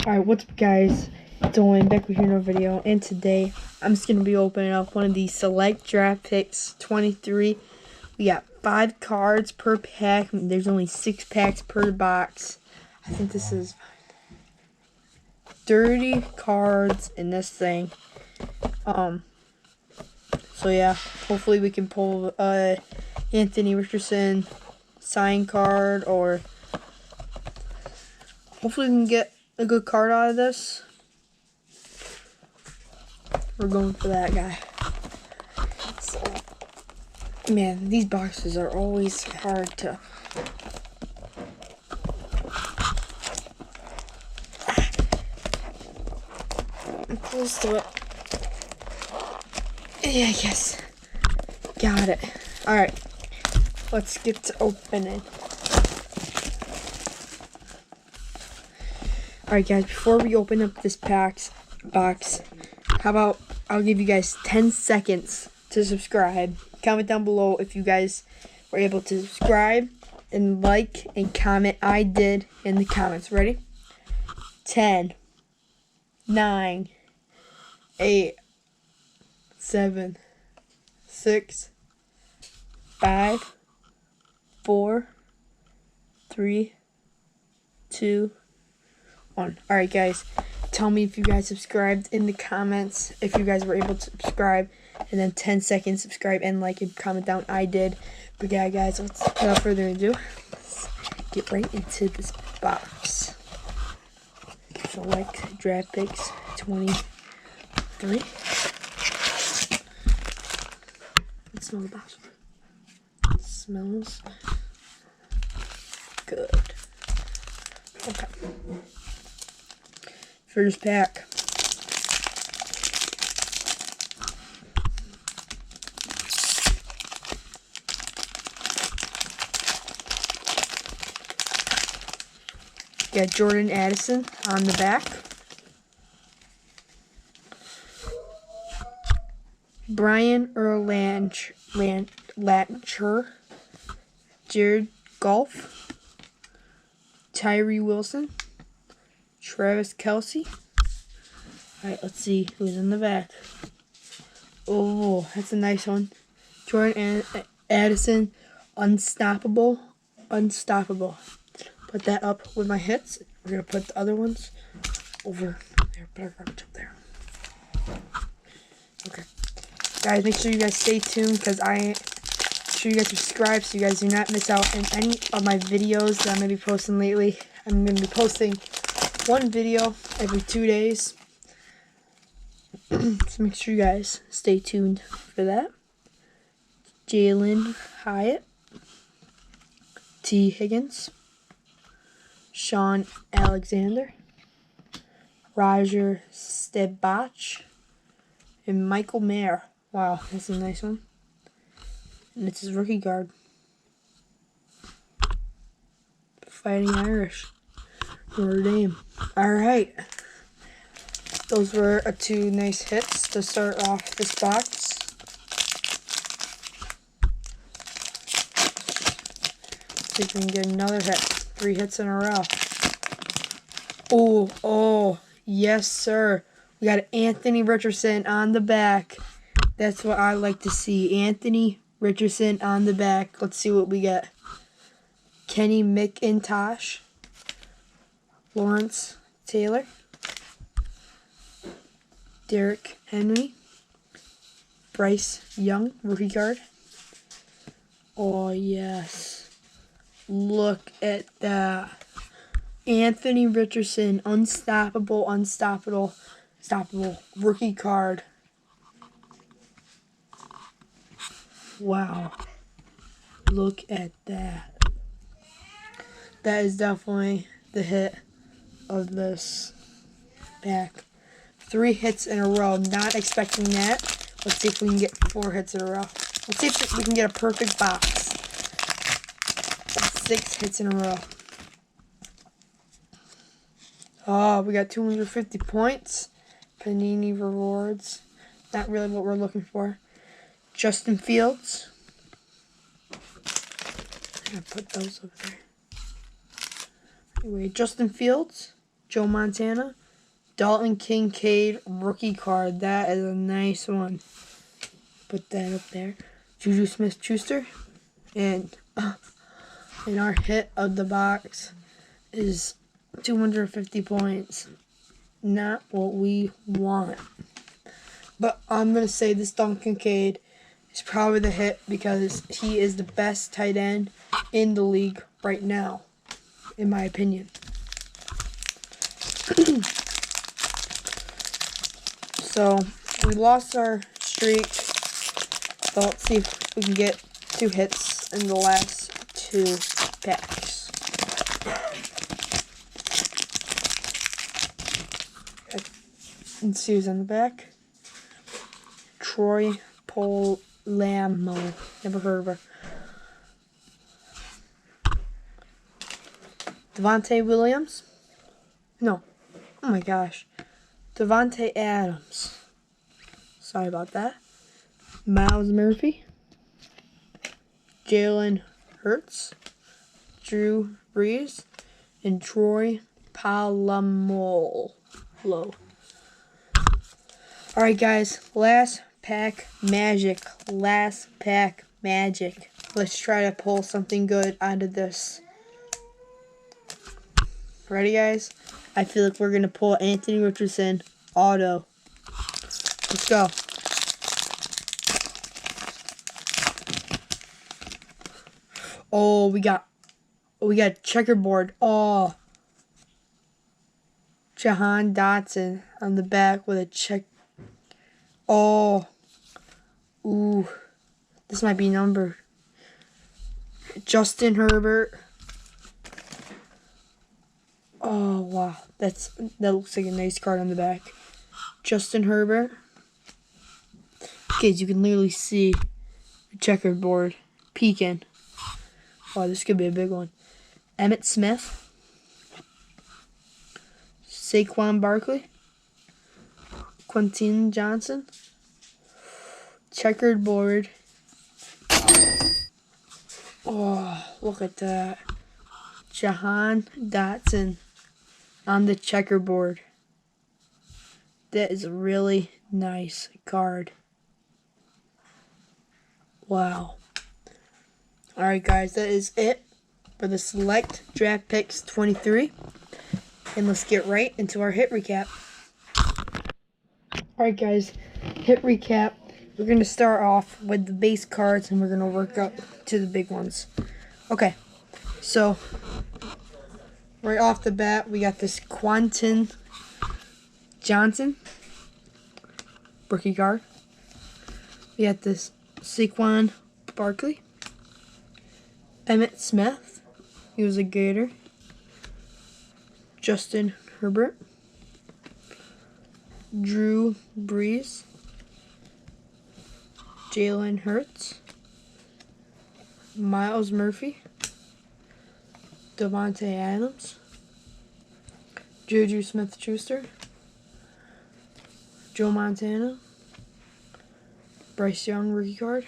Alright, what's up guys, it's Owen back with another video, and today I'm just going to be opening up one of these select draft picks 23. We got 5 cards per pack. There's only 6 packs per box. I think this is 30 cards in this thing. So yeah, hopefully we can pull Anthony Richardson sign card, or hopefully we can get a good card out of this. We're going for that guy. So, man, these boxes are always hard to... I'm close to it. Yeah, I guess. Got it. Alright. Let's get to opening. Alright guys, before we open up this box, how about I'll give you guys 10 seconds to subscribe. Comment down below if you guys were able to subscribe and like and comment. I did in the comments. Ready? 10, 9, 8, 7, 6, 5, 4, 3, 2, 1. Alright guys, tell me if you guys subscribed in the comments, if you guys were able to subscribe, and then 10 seconds subscribe and like and comment down. I did. But yeah guys, without further ado, let's get right into this box. Select draft picks 23. Let's smell the box. It smells good. Okay. First pack. Got Jordan Addison on the back. Brian Latcher, Jared Goff, Tyree Wilson, Travis Kelce. Alright, let's see who's in the back. Oh, that's a nice one. Jordan Addison, unstoppable. Put that up with my hits. We're going to put the other ones over there. Put our garbage up there. Okay. Guys, make sure you guys stay tuned, because make sure you guys subscribe so you guys do not miss out on any of my videos that I'm going to be posting lately. I'm going to be posting one video every 2 days. So make sure you guys stay tuned for that. Jalen Hyatt, T. Higgins, Sean Alexander, Roger Stebach, and Michael Mayer. Wow, that's a nice one. And it's his rookie card. Fighting Irish. Notre Dame. Alright. Those were 2 nice hits to start off this box. See if we can get another hit. 3 hits in a row. Oh, yes sir. We got Anthony Richardson on the back. That's what I like to see. Anthony Richardson on the back. Let's see what we get. Kenny McIntosh, Lawrence Taylor, Derrick Henry, Bryce Young, rookie card. Oh yes, look at that. Anthony Richardson, unstoppable, rookie card. Wow, look at that. That is definitely the hit of this pack. 3 hits in a row. Not expecting that. Let's see if we can get 4 hits in a row. Let's see if we can get a perfect box. 6 hits in a row. Oh, we got 250 points. Panini rewards. Not really what we're looking for. Justin Fields. I'm going to put those over there. Anyway, Justin Fields, Joe Montana. Dalton Kincaid rookie card. That is a nice one. Put that up there. Juju Smith-Schuster. And our hit of the box is 250 points. Not what we want. But I'm going to say this Dalton Kincaid is probably the hit because he is the best tight end in the league right now, in my opinion. So, we lost our streak, but let's see if we can get 2 hits in the last 2 packs. Let's see who's on the back. Troy Polamalu. Never heard of her. Devontae Williams. No. Oh my gosh. Devontae Adams. Sorry about that. Miles Murphy. Jalen Hurts. Drew Brees. And Troy Polamalu. Alright guys, last pack magic. Last pack magic. Let's try to pull something good out of this. Ready guys? I feel like we're going to pull Anthony Richardson auto. Let's go. Oh, we got checkerboard. Oh. Jahan Dotson on the back with a check. Oh. Ooh. This might be numbered. Justin Herbert. Oh, wow. That looks like a nice card on the back. Justin Herbert. Kids, you can literally see the checkerboard peeking. Oh, this could be a big one. Emmitt Smith. Saquon Barkley. Quentin Johnson. Checkered board. Oh, look at that. Jahan Dotson on the checkerboard. That is a really nice card. Wow. Alright guys, that is it for the Select Draft Picks 23. And let's get right into our hit recap. Alright guys, hit recap. We're going to start off with the base cards and we're going to work up to the big ones. Okay, so right off the bat, we got this Quentin Johnson rookie card. We got this Saquon Barkley. Emmitt Smith, he was a Gator. Justin Herbert. Drew Brees. Jalen Hurts. Miles Murphy. Devontae Adams. Juju Smith-Schuster. Joe Montana. Bryce Young rookie card.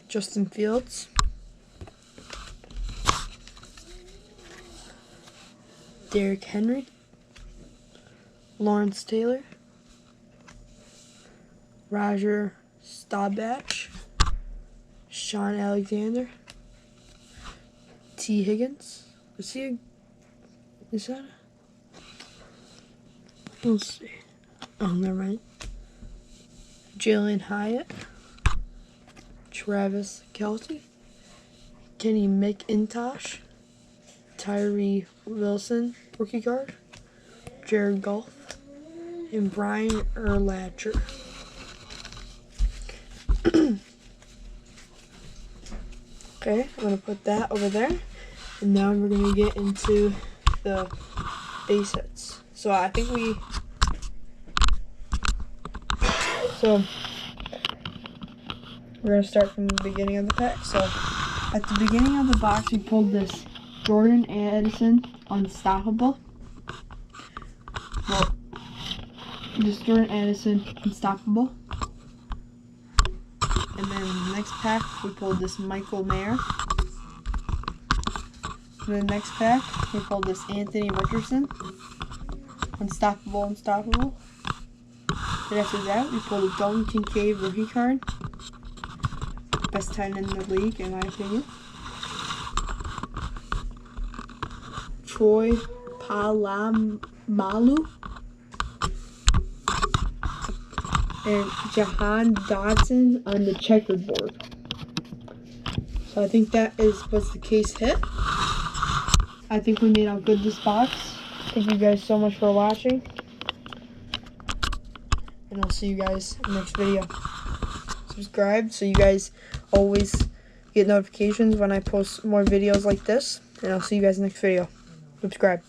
Justin Fields. Derrick Henry. Lawrence Taylor. Roger Staubach. Sean Alexander. T. Higgins. Is that let's see. Oh, never mind. Jalen Hyatt. Travis Kelce. Kenny McIntosh. Tyree Wilson, rookie card. Jared Goff. And Brian Urlacher. Okay, I'm going to put that over there. And now we're going to get into the base hits. So I think we're going to start from the beginning of the pack. So at the beginning of the box, we pulled this Jordan Addison Unstoppable. Well, this Jordan Addison Unstoppable. And then the next pack, we pulled this Michael Mayer. In the next pack, we pulled this Anthony Richardson. Unstoppable. Then after that, we pulled a Dalton Kincaid rookie card. Best tight end in the league, in my opinion. Troy Polamalu. And Jahan Dotson on the checkerboard. So I think that was the case hit. I think we made out good this box. Thank you guys so much for watching. And I'll see you guys in the next video. Subscribe so you guys always get notifications when I post more videos like this. And I'll see you guys in the next video. Subscribe.